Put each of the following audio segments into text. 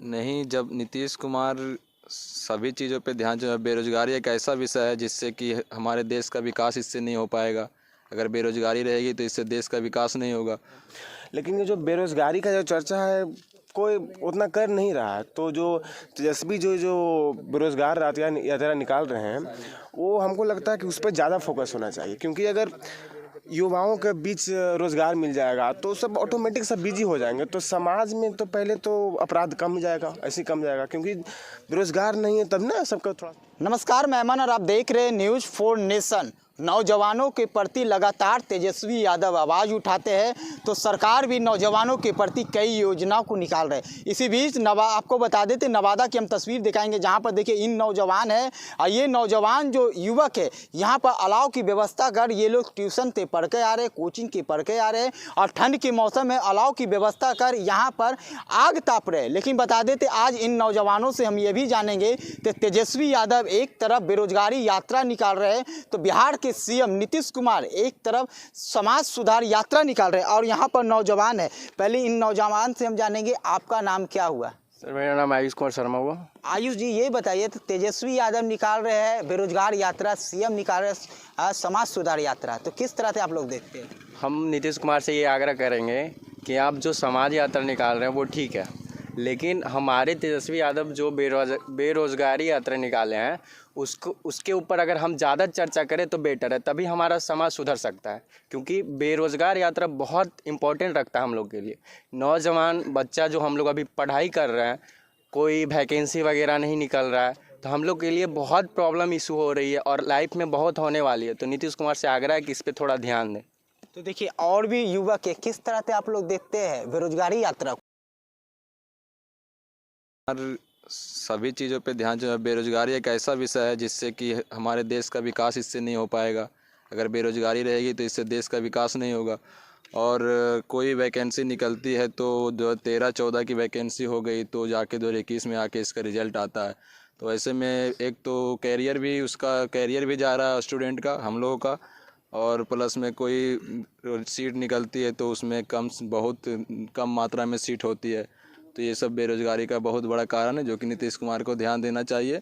नहीं, जब नीतीश कुमार सभी चीज़ों पे ध्यान जो है, बेरोजगारी एक ऐसा विषय है जिससे कि हमारे देश का विकास इससे नहीं हो पाएगा। अगर बेरोजगारी रहेगी तो इससे देश का विकास नहीं होगा। लेकिन ये जो बेरोजगारी का जो चर्चा है कोई उतना कर नहीं रहा है। तो जो तेजस्वी जो जो बेरोजगार यात्रा निकाल रहे हैं वो हमको लगता है कि उस पर ज़्यादा फोकस होना चाहिए, क्योंकि अगर युवाओं के बीच रोजगार मिल जाएगा तो सब ऑटोमेटिक सब बिजी हो जाएंगे, तो समाज में तो पहले तो अपराध कम जाएगा, ऐसे कम जाएगा, क्योंकि बेरोजगार नहीं है तब ना सबका थोड़ा। नमस्कार, मैं अमन और आप देख रहे हैं न्यूज़ 4 नेशन। नौजवानों के प्रति लगातार तेजस्वी यादव आवाज़ उठाते हैं तो सरकार भी नौजवानों के प्रति कई योजनाओं को निकाल रहे हैं। इसी बीच आपको बता देते नवादा की हम तस्वीर दिखाएंगे, जहां पर देखिए इन नौजवान हैं और ये नौजवान जो युवक है यहाँ पर अलाव की व्यवस्था कर ये लोग ट्यूशन से पढ़ के आ रहे हैं, कोचिंग के पढ़ के आ रहे हैं और ठंड के मौसम में अलाव की व्यवस्था कर यहाँ पर आग ताप रहे हैं। लेकिन बता देते आज इन नौजवानों से हम ये भी जानेंगे कि तेजस्वी यादव एक तरफ बेरोजगारी यात्रा निकाल रहे हैं तो बिहार के सीएम नीतीश कुमार एक तरफ समाज सुधार यात्रा निकाल रहे हैं और यहाँ पर नौजवान है। पहले इन नौजवान से हम जानेंगे आपका नाम क्या हुआ? सर मेरा नाम आयुष कुमार शर्मा हुआ। आयुष जी ये बताइए, तो तेजस्वी यादव निकाल रहे हैं बेरोजगार यात्रा, सीएम निकाल रहे हैं समाज सुधार यात्रा, तो किस तरह से आप लोग देखते हैं? हम नीतीश कुमार से ये आग्रह करेंगे कि आप जो समाज यात्रा निकाल रहे हैं वो ठीक है, लेकिन हमारे तेजस्वी यादव जो बेरोजगारी यात्रा निकाले हैं उसके ऊपर अगर हम ज़्यादा चर्चा करें तो बेटर है, तभी हमारा समाज सुधर सकता है। क्योंकि बेरोज़गार यात्रा बहुत इम्पोर्टेंट रखता है हम लोग के लिए। नौजवान बच्चा जो हम लोग अभी पढ़ाई कर रहे हैं, कोई वैकेंसी वगैरह नहीं निकल रहा है, तो हम लोग के लिए बहुत प्रॉब्लम इशू हो रही है और लाइफ में बहुत होने वाली है। तो नीतीश कुमार से आग्रह है कि इस पर थोड़ा ध्यान दें। तो देखिए और भी युवक है, किस तरह से आप लोग देखते हैं बेरोजगारी यात्रा को? सभी चीज़ों पे ध्यान जो है, बेरोजगारी एक ऐसा विषय है जिससे कि हमारे देश का विकास इससे नहीं हो पाएगा। अगर बेरोजगारी रहेगी तो इससे देश का विकास नहीं होगा। और कोई वैकेंसी निकलती है तो 13-14 की वैकेंसी हो गई तो जाके 2021 में आके इसका रिजल्ट आता है। तो ऐसे में एक तो कैरियर भी जा रहा है स्टूडेंट का, हम लोगों का, और प्लस में कोई सीट निकलती है तो उसमें बहुत कम मात्रा में सीट होती है। तो ये सब बेरोजगारी का बहुत बड़ा कारण है जो कि नीतीश कुमार को ध्यान देना चाहिए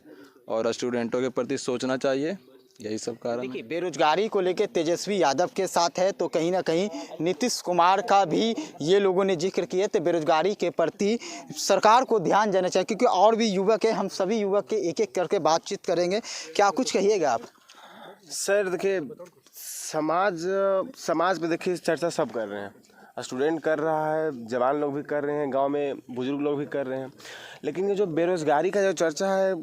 और स्टूडेंटों के प्रति सोचना चाहिए। यही सब कारण है। देखिए बेरोजगारी को लेकर तेजस्वी यादव के साथ है तो कहीं ना कहीं नीतीश कुमार का भी ये लोगों ने जिक्र किया। तो बेरोजगारी के प्रति सरकार को ध्यान देना चाहिए, क्योंकि और भी युवक है, हम सभी युवक के एक एक करके बातचीत करेंगे। क्या कुछ कहिएगा आप? सर देखिए, समाज पे देखिए चर्चा सब कर रहे हैं, स्टूडेंट कर रहा है, जवान लोग भी कर रहे हैं, गांव में बुजुर्ग लोग भी कर रहे हैं, लेकिन ये जो बेरोजगारी का जो चर्चा है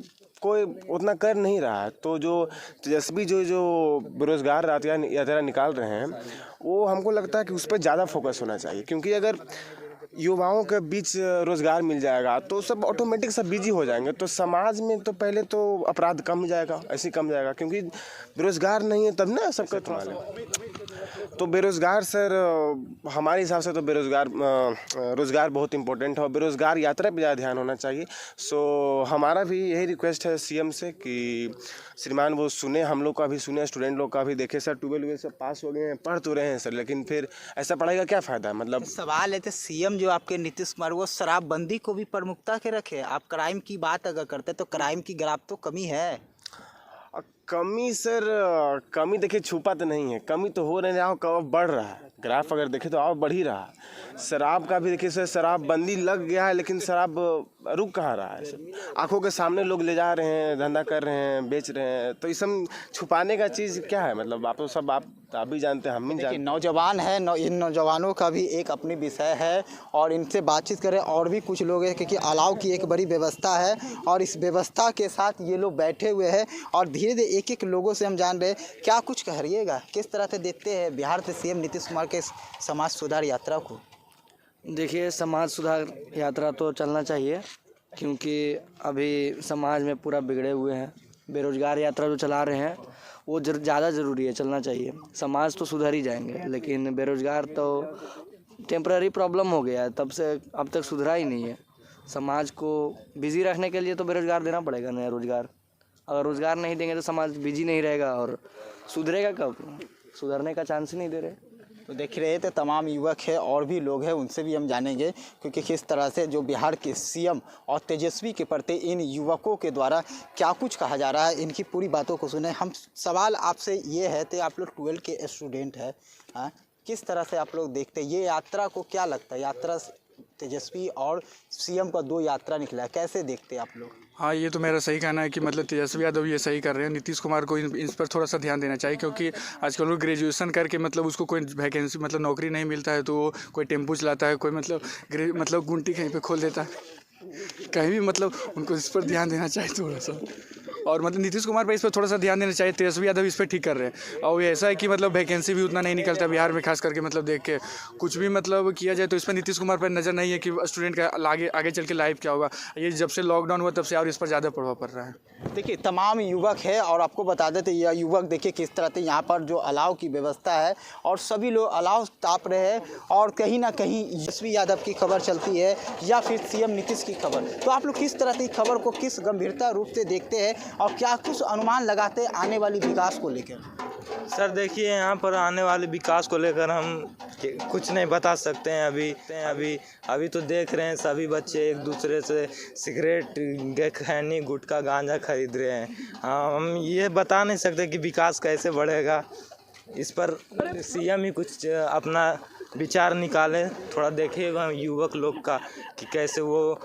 कोई उतना कर नहीं रहा है। तो जो तेजस्वी जो बेरोजगार यात्रा निकाल रहे हैं वो हमको लगता है कि उस पर ज़्यादा फोकस होना चाहिए, क्योंकि अगर युवाओं के बीच रोजगार मिल जाएगा तो सब ऑटोमेटिक सब बिजी हो जाएंगे, तो समाज में तो पहले तो अपराध कम जाएगा, ऐसे कम जाएगा, क्योंकि बेरोजगार नहीं है तब ना सबका थोड़ा। तो बेरोजगार सर हमारे हिसाब से तो रोजगार बहुत इंपॉर्टेंट है और बेरोजगार यात्रा पे ज़्यादा ध्यान होना चाहिए। सो हमारा भी यही रिक्वेस्ट है सीएम से कि श्रीमान वो सुने, हम लोग का भी सुने, स्टूडेंट लोग का भी देखे। सर 12वीं से पास हो गए हैं, पढ़ तो रहे हैं सर, लेकिन फिर ऐसा पढ़ाई का क्या फ़ायदा? मतलब सवाल है तो सीएम जो आपके नीतीश कुमार वो शराबबंदी को भी प्रमुखता के रखे। आप क्राइम की बात अगर करते तो क्राइम की ग्राफ तो कमी है। कमी सर, कमी देखिए छुपा तो नहीं है, कमी तो हो रही है, कब बढ़ रहा है। ग्राफ अगर देखें तो और बढ़ ही रहा है। शराब का भी देखिए सर, शराबबंदी लग गया है लेकिन शराब रुक कहाँ रहा है। आंखों के सामने लोग ले जा रहे हैं, धंधा कर रहे हैं, बेच रहे हैं, तो ये सब छुपाने का चीज़ क्या है? मतलब आप तो सब आप भी जानते हैं, हम भी जानते हैं। नौजवान है, इन नौजवानों का भी एक अपनी विषय है और इनसे बातचीत करें। और भी कुछ लोग हैं, क्योंकि अलाव की एक बड़ी व्यवस्था है और इस व्यवस्था के साथ ये लोग बैठे हुए हैं और धीरे धीरे एक एक लोगों से हम जान रहे हैं। क्या कुछ कहिएगा, किस तरह से देखते हैं बिहार से सीएम नीतीश कुमार के समाज सुधार यात्रा को? देखिए समाज सुधार यात्रा तो चलना चाहिए, क्योंकि अभी समाज में पूरा बिगड़े हुए हैं। बेरोजगार यात्रा जो चला रहे हैं वो ज़्यादा ज़रूरी है, चलना चाहिए। समाज तो सुधर ही जाएंगे, लेकिन बेरोजगार तो टेम्पररी प्रॉब्लम हो गया है, तब से अब तक सुधरा ही नहीं है। समाज को बिजी रखने के लिए तो बेरोजगार देना पड़ेगा, नया रोजगार। अगर रोजगार नहीं देंगे तो समाज बिजी नहीं रहेगा और सुधरेगा कब? सुधरने का चांस ही नहीं दे रहे। तो देख रहे थे तमाम युवक है और भी लोग हैं, उनसे भी हम जानेंगे क्योंकि किस तरह से जो बिहार के सीएम और तेजस्वी के प्रति इन युवकों के द्वारा क्या कुछ कहा जा रहा है, इनकी पूरी बातों को सुने। हम सवाल आपसे ये है तो आप लोग 12 के स्टूडेंट है, किस तरह से आप लोग देखते हैं ये यात्रा को, क्या लगता है यात्रा तेजस्वी और सीएम का 2 यात्रा निकला है, कैसे देखते हैं आप लोग? हाँ, ये तो मेरा सही कहना है कि मतलब तेजस्वी यादव ये सही कर रहे हैं। नीतीश कुमार को इस पर थोड़ा सा ध्यान देना चाहिए, क्योंकि आजकल लोग ग्रेजुएशन करके मतलब उसको कोई वैकेंसी मतलब नौकरी नहीं मिलता है तो वो कोई टेम्पू चलाता है, कोई मतलब गुंटी कहीं पे खोल देता है, कहीं भी मतलब उनको इस पर ध्यान देना चाहिए थोड़ा सा। और मतलब नीतीश कुमार पर इस पर थोड़ा सा ध्यान देना चाहिए। तेजस्वी यादव इस पर ठीक कर रहे हैं। और ये ऐसा है कि मतलब वैकेंसी भी उतना नहीं निकलता बिहार में, खास करके मतलब देख के कुछ भी मतलब किया जाए तो इस पर नीतीश कुमार पर नज़र नहीं है कि स्टूडेंट का आगे चल के लाइफ क्या होगा। ये जब से लॉकडाउन हुआ तब से और इस पर ज़्यादा प्रभाव पड़ रहा है। देखिए तमाम युवक है और आपको बता देते यह युवक देखिए किस तरह से यहाँ पर जो अलाव की व्यवस्था है और सभी लोग अलाव ताप रहे हैं और कहीं ना कहीं तेजस्वी यादव की खबर चलती है या फिर सीएम नीतीश की खबर। तो आप लोग किस तरह से खबर को किस गंभीरता रूप से देखते हैं और क्या कुछ अनुमान लगाते हैं आने वाली विकास को लेकर? सर देखिए, यहाँ पर आने वाले विकास को लेकर हम कुछ नहीं बता सकते हैं। अभी तो देख रहे हैं सभी बच्चे एक दूसरे से सिगरेट खैनी गुटखा गांजा खरीद रहे हैं। हम ये बता नहीं सकते कि विकास कैसे बढ़ेगा। इस पर सीएम ही कुछ अपना विचार निकाले, थोड़ा देखिएगा युवक लोग का कि कैसे वो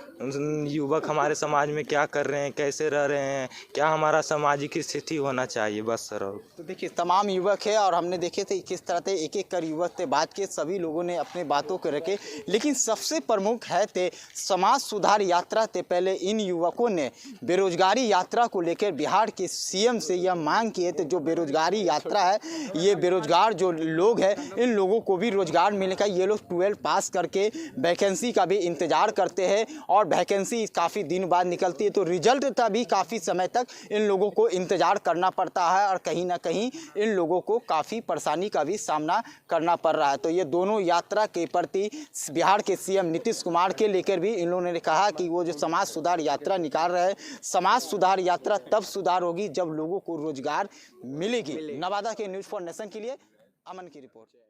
युवक हमारे समाज में क्या कर रहे हैं, कैसे रह रहे हैं, क्या हमारा सामाजिक स्थिति होना चाहिए, बस सर। तो देखिए तमाम युवक है और हमने देखे थे किस तरह से एक एक कर युवक से बात किए, सभी लोगों ने अपने बातों को रखे, लेकिन सबसे प्रमुख है थे समाज सुधार यात्रा से पहले इन युवकों ने बेरोजगारी यात्रा को लेकर बिहार के सीएम से यह मांग किए थे। जो बेरोजगारी यात्रा है, ये बेरोजगार जो लोग हैं इन लोगों को भी रोजगार मिलने का, ये लोग 12 पास करके वैकेंसी का भी इंतजार करते हैं और वैकेंसी काफ़ी दिन बाद निकलती है तो रिजल्ट का भी काफ़ी समय तक इन लोगों को इंतजार करना पड़ता है और कहीं ना कहीं इन लोगों को काफ़ी परेशानी का भी सामना करना पड़ रहा है। तो ये दोनों यात्रा के प्रति बिहार के सीएम नीतीश कुमार के लेकर भी इन लोगों ने कहा कि वो जो समाज सुधार यात्रा निकाल रहे हैं, समाज सुधार यात्रा तब सुधार होगी जब लोगों को रोजगार मिलेगी। नवादा के न्यूज़ फॉर नेशन के लिए अमन की रिपोर्ट।